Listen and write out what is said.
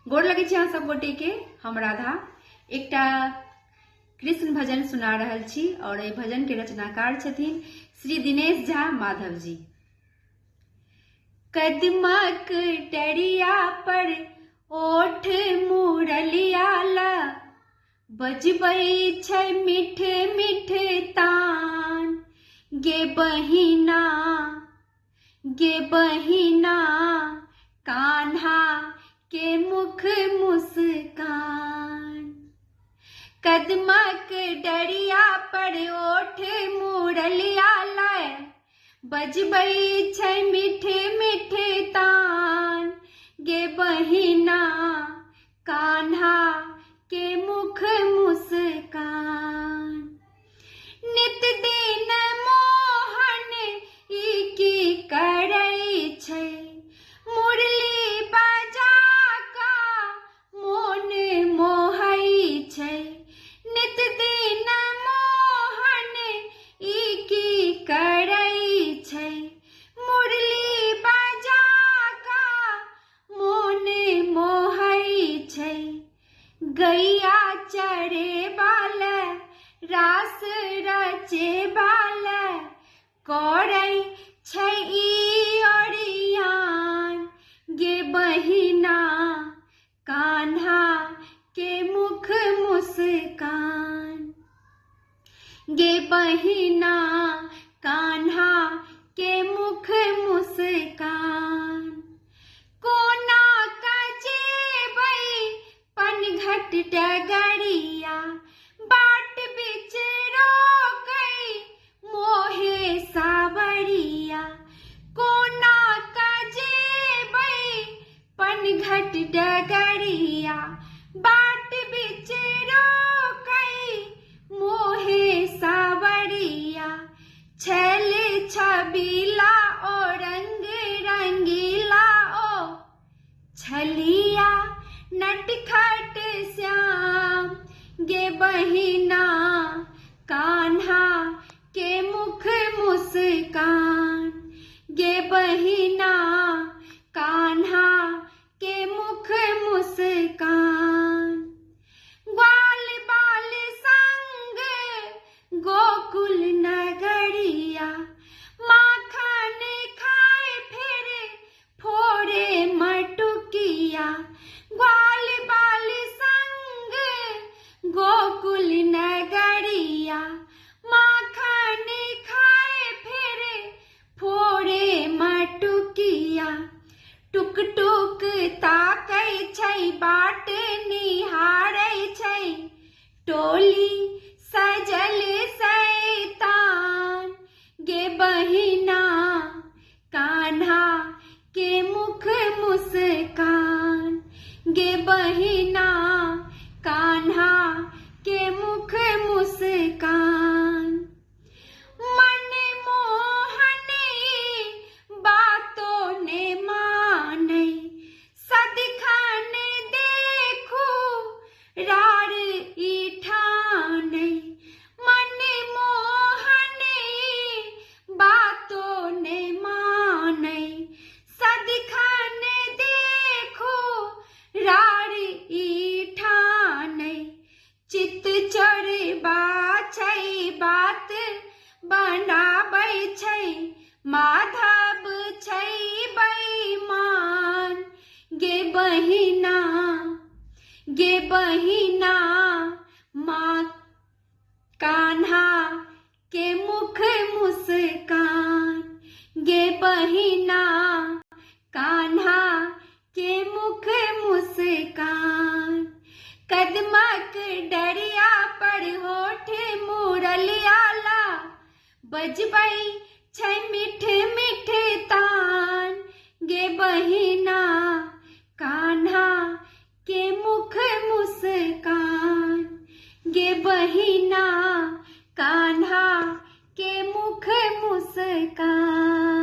गोर लगे छी अहाँ सब गोटे के। हम राधा एकटा कृष्ण भजन सुना रहल छी और एहि भजन के रचनाकार छथिन श्री दिनेश झा माधव जी। कदमक डरिया पर ओठ मुरलिया ला बजबै छै मीठे मीठे तान। गे बहिना कान्हा के मुख मुस्कान। कदमक डरिया पर ओठ मुरलिया लाय बजबै छै मीठे मीठे तान। गे बहिना कान्हा के मुख मुस्कान। नित दिन मोहन ई की करै छै मुरली बजा का मोन मोहै छै। नित दिन मोहन ई की करै छै मुरली बजा का मोन मोहै छै। गैया चरे बाल रास रचे बाल करै छै ई ओरियान। गे बहिना कान्हा के मुख मुस्कान। गे बहिना कान्हा के मुख मुस्कान। कोना कजेबै पनघट डगरिया बाट बिच रोकै मोहे सावरिया। कोना कजेबै पनघट डगरिया बाट बिच रोकै मोहे सावरिया। छैल छबीला ओ रंग रंगीला ओ छलिया नटखट श्याम। गे बहिना कान्हा के मुख मुस्कान। गे बहिना कान्हा के मुख मुस्कान। ग्वाल बाल संग गोकुल नगरिया माखन खाए फिर फोड़े मटुकिया। ग्वाल बाल संग गोकुल नगरिया माखन खाए फिर फोड़े मटुकिया। टुक टुक ताकै छै बाट निहारै छै टोली सजल शैतान। गे बहिना कान्हा के मुख मुस्कान। गे बहिना कान्हा के मुख मुस्कान। मन मोहनी बातों ने मानै सदिखन देखू रार ई ठानै। मन मोहनी बातों ने मानै सदिखन देखू रार ई ठानै। चित चोरबा छै बात बनाबै छै माधव छै बेईमान। गे बहिना माँ कान्हा के मुख मुस्कान। गे बहिना कान्हा के मुख मुस्कान। कदमक डरिया पर होठ मुरलिया ला बजबै छै मीठे मीठे तान। गे बहिना कान्हा के मुख मुस्कान। गे बहिना कान्हा के मुख मुस्कान।